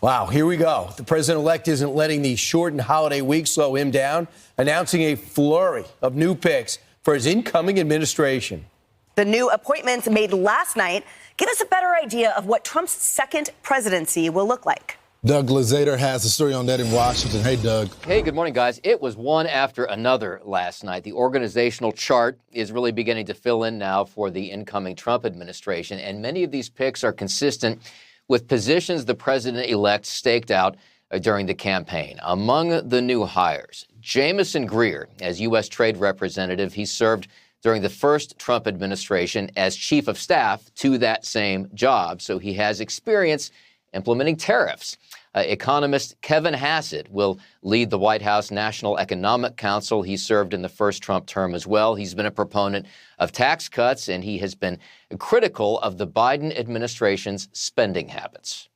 Wow, here we go. The president-elect isn't letting the shortened holiday week slow him down, announcing a flurry of new picks for his incoming administration. The new appointments made last night give us a better idea of what Trump's second presidency will look like. Doug Glazader has a story on that in Washington. Hey, Doug. Hey, good morning, guys. It was one after another last night. The organizational chart is really beginning to fill in now for the incoming Trump administration, and many of these picks are consistent with positions the president-elect staked out during the campaign. Among the new hires, Jamieson Greer as U.S. Trade Representative. He served during the first Trump administration as chief of staff to that same job, so he has experience implementing tariffs. Economist Kevin Hassett will lead the White House National Economic Council. He served in the first Trump term as well. He's been a proponent of tax cuts, and he has been critical of the Biden administration's spending habits.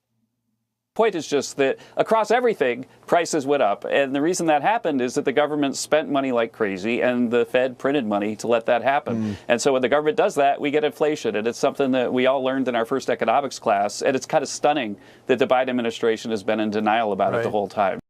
Point is just that across everything, prices went up. And the reason that happened is that the government spent money like crazy and the Fed printed money to let that happen. And so when the government does that, we get inflation. And it's something that we all learned in our first economics class. And it's kind of stunning that the Biden administration has been in denial about it the whole time.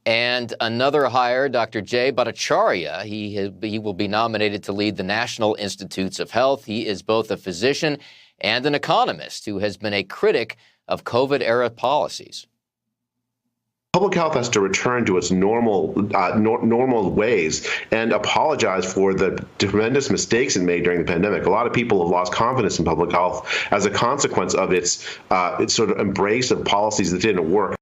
And another hire, Dr. Jay Bhattacharya, he will be nominated to lead the National Institutes of Health. He is both a physician and an economist who has been a critic of COVID-era policies. Public health has to return to its normal ways and apologize for the tremendous mistakes it made during the pandemic. A lot of people have lost confidence in public health as a consequence of its sort of embrace of policies that didn't work.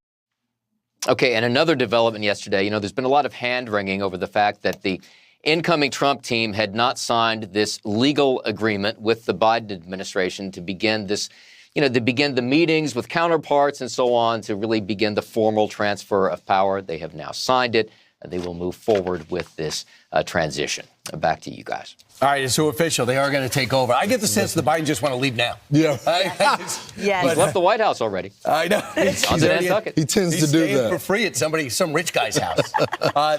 Okay, and another development yesterday, there's been a lot of hand-wringing over the fact that the incoming Trump team had not signed this legal agreement with the Biden administration to begin this to begin the meetings with counterparts and so on to really begin the formal transfer of power. They have now signed it, and they will move forward with this transition. Back to you guys. All right, it's so official. They are going to take over. I get the sense that Biden just want to leave now. Yeah. He's left the White House already. I know. He tends to do that. For free at some rich guy's house.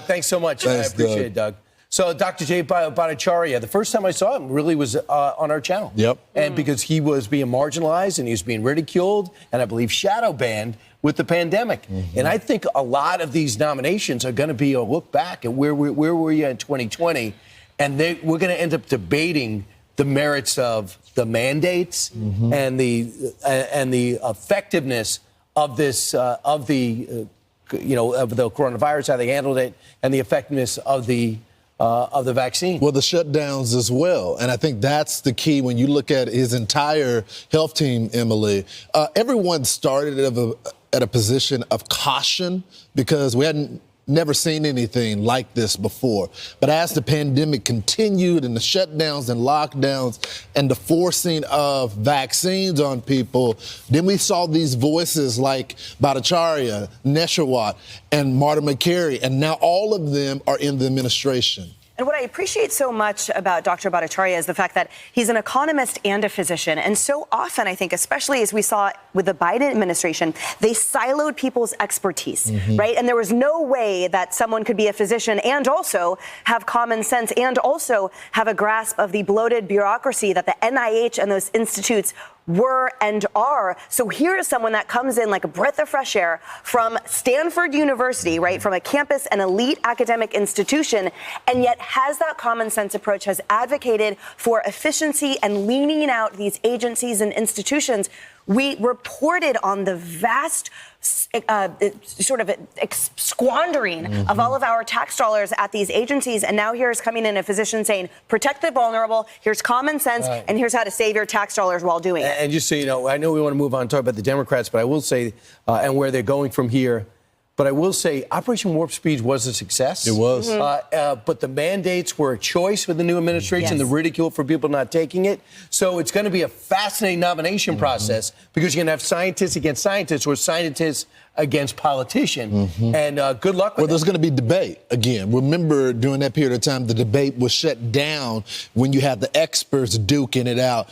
Thanks so much. Thanks, I appreciate it, Doug. So Dr. Jay Bhattacharya, the first time I saw him really was on our channel. Yep. And because he was being marginalized and he was being ridiculed and I believe shadow banned with the pandemic. And I think a lot of these nominations are going to be a look back at where were you in 2020. And we're going to end up debating the merits of the mandates and the effectiveness of this of the coronavirus, how they handled it, and the effectiveness of the vaccine. Well, the shutdowns as well. And I think that's the key when you look at his entire health team, Emily. Everyone started at a position of caution because we hadn't never seen anything like this before. But as the pandemic continued and the shutdowns and lockdowns and the forcing of vaccines on people, then we saw these voices like Bhattacharya, Neshawat, and Martin McCary, and now all of them are in the administration. And what I appreciate so much about Dr. Bhattacharya is the fact that he's an economist and a physician. And so often, I think, especially as we saw with the Biden administration, they siloed people's expertise, right? And there was no way that someone could be a physician and also have common sense and also have a grasp of the bloated bureaucracy that the NIH and those institutes were and are. So here is someone that comes in like a breath of fresh air from Stanford University, right, from a campus, an elite academic institution, and yet has that common sense approach, has advocated for efficiency and leaning out these agencies and institutions. We reported on the vast squandering of all of our tax dollars at these agencies. And now here's coming in a physician saying, protect the vulnerable, here's common sense, and here's how to save your tax dollars while doing it. And just so you know, I know we want to move on and talk about the Democrats, but I will say, and where they're going from here, but I will say Operation Warp Speed was a success. It was. But the mandates were a choice with the new administration, the ridicule for people not taking it. So it's going to be a fascinating nomination process because you're going to have scientists against scientists or scientists against politicians. And good luck with there's going to be debate again. Remember, during that period of time, the debate was shut down when you had the experts duking it out.